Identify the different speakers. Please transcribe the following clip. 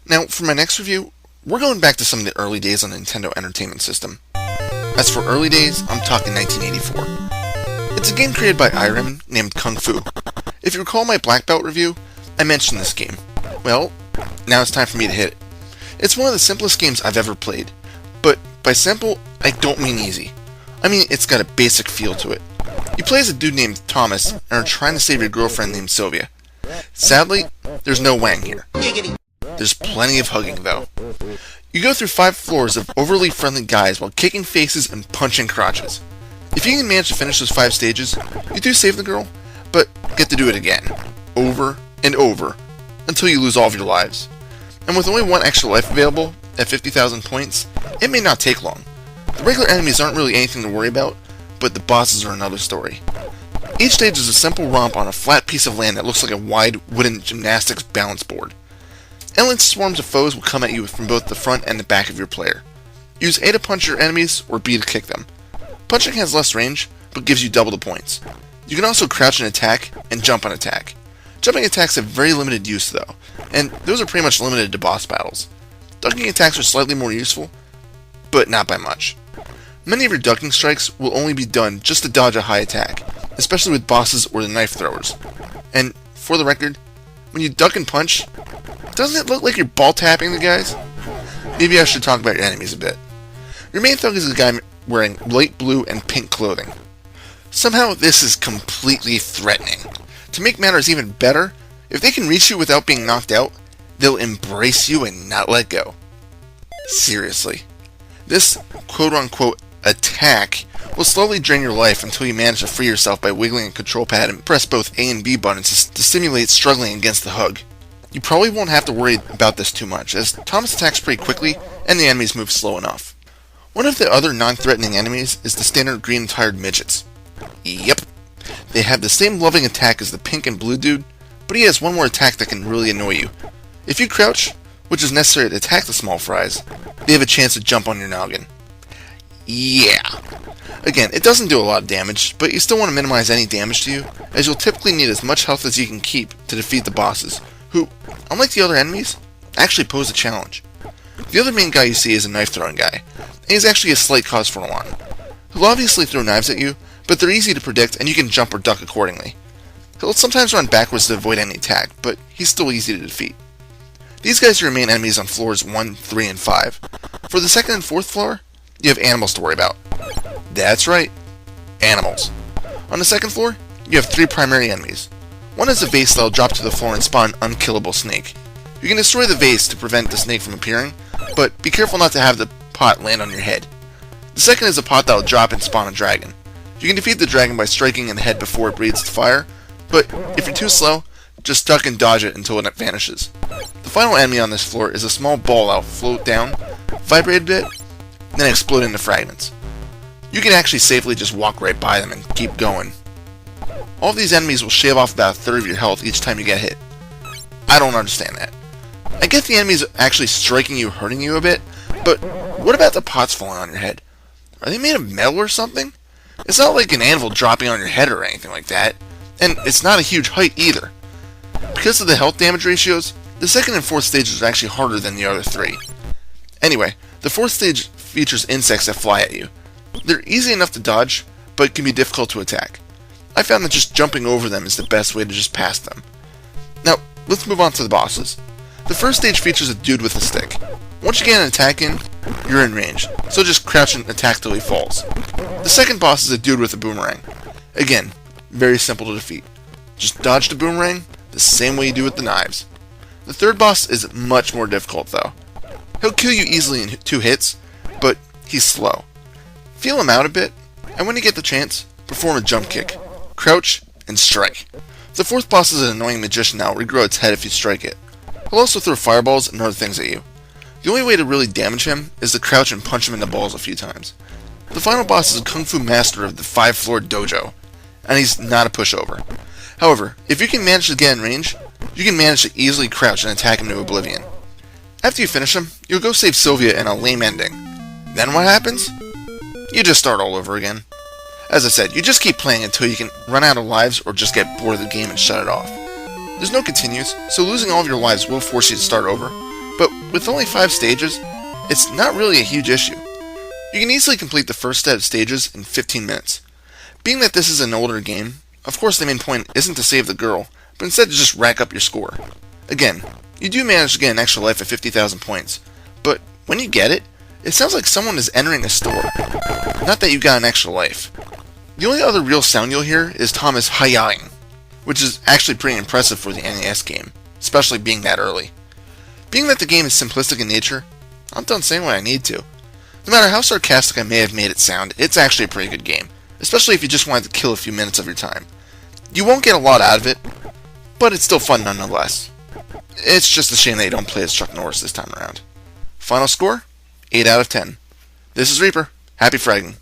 Speaker 1: Now, for my next review, we're going back to some of the early days on the Nintendo Entertainment System. As for early days, I'm talking 1984. It's a game created by Irem named Kung Fu. If you recall my Black Belt review, I mentioned this game. Well, now it's time for me to hit it. It's one of the simplest games I've ever played. But by simple, I don't mean easy. I mean it's got a basic feel to it. You play as a dude named Thomas and are trying to save your girlfriend named Sylvia. Sadly, there's no Wang here. There's plenty of hugging though. You go through 5 floors of overly friendly guys while kicking faces and punching crotches. If you can manage to finish those 5 stages, you do save the girl, but get to do it again, over and over, until you lose all of your lives. And with only 1 extra life available, at 50,000 points, it may not take long. The regular enemies aren't really anything to worry about, but the bosses are another story. Each stage is a simple romp on a flat piece of land that looks like a wide wooden gymnastics balance board. Endless swarms of foes will come at you from both the front and the back of your player. Use A to punch your enemies, or B to kick them. Punching has less range, but gives you double the points. You can also crouch and attack, and jump and attack. Jumping attacks have very limited use though, and those are pretty much limited to boss battles. Ducking attacks are slightly more useful, but not by much. Many of your ducking strikes will only be done just to dodge a high attack, especially with bosses or the knife throwers. And, for the record, when you duck and punch, doesn't it look like you're ball tapping the guys? Maybe I should talk about your enemies a bit. Your main thug is a guy wearing light blue and pink clothing. Somehow this is completely threatening. To make matters even better, if they can reach you without being knocked out, they'll embrace you and not let go. Seriously. This quote-unquote attack will slowly drain your life until you manage to free yourself by wiggling a control pad and press both A and B buttons to simulate struggling against the hug. You probably won't have to worry about this too much, as Thomas attacks pretty quickly and the enemies move slow enough. One of the other non-threatening enemies is the standard green-attired midgets. Yep, they have the same loving attack as the pink and blue dude, but he has one more attack that can really annoy you. If you crouch, which is necessary to attack the small fries, they have a chance to jump on your noggin. Yeah. Again, it doesn't do a lot of damage, but you still want to minimize any damage to you, as you'll typically need as much health as you can keep to defeat the bosses, who, unlike the other enemies, actually pose a challenge. The other main guy you see is a knife-throwing guy, and he's actually a slight cause for alarm. He'll obviously throw knives at you, but they're easy to predict and you can jump or duck accordingly. He'll sometimes run backwards to avoid any attack, but he's still easy to defeat. These guys are your main enemies on floors 1, 3, and 5. For the 2nd and 4th floor, you have animals to worry about. That's right, animals. On the 2nd floor, you have 3 primary enemies. One is a vase that will drop to the floor and spawn an unkillable snake. You can destroy the vase to prevent the snake from appearing, but be careful not to have the pot land on your head. The second is a pot that will drop and spawn a dragon. You can defeat the dragon by striking in the head before it breathes fire, but if you're too slow, just duck and dodge it until it vanishes. The final enemy on this floor is a small ball that will float down, vibrate a bit, then explode into fragments. You can actually safely just walk right by them and keep going. All of these enemies will shave off about a third of your health each time you get hit. I don't understand that. I get the enemies actually striking you, hurting you a bit, but what about the pots falling on your head? Are they made of metal or something? It's not like an anvil dropping on your head or anything like that, and it's not a huge height either. Because of the health damage ratios, the 2nd and 4th stages are actually harder than the other 3. Anyway, the 4th stage features insects that fly at you. They're easy enough to dodge, but can be difficult to attack. I found that just jumping over them is the best way to just pass them. Now, let's move on to the bosses. The first stage features a dude with a stick. Once you get an attack in, you're in range, so just crouch and attack till he falls. The second boss is a dude with a boomerang. Again, very simple to defeat. Just dodge the boomerang the same way you do with the knives. The third boss is much more difficult though. He'll kill you easily in 2 hits, but he's slow. Feel him out a bit, and when you get the chance, perform a jump kick, crouch, and strike. The fourth boss is an annoying magician that will regrow its head if you strike it. He'll also throw fireballs and other things at you. The only way to really damage him is to crouch and punch him in the balls a few times. The final boss is a kung fu master of the 5-floor dojo, and he's not a pushover. However, if you can manage to get in range, you can manage to easily crouch and attack him to oblivion. After you finish him, you'll go save Sylvia in a lame ending. Then what happens? You just start all over again. As I said, you just keep playing until you can run out of lives or just get bored of the game and shut it off. There's no continues, so losing all of your lives will force you to start over, but with only 5 stages, it's not really a huge issue. You can easily complete the first set of stages in 15 minutes. Being that this is an older game, of course the main point isn't to save the girl, but instead to just rack up your score. Again, you do manage to get an extra life at 50,000 points, but when you get it, it sounds like someone is entering a store, not that you got an extra life. The only other real sound you'll hear is Thomas hi-ying, which is actually pretty impressive for the NES game, especially being that early. Being that the game is simplistic in nature, I'm done saying what I need to. No matter how sarcastic I may have made it sound, it's actually a pretty good game, especially if you just wanted to kill a few minutes of your time. You won't get a lot out of it, but it's still fun nonetheless. It's just a shame that you don't play as Chuck Norris this time around. Final score? 8 out of 10. This is Reaper. Happy fragging.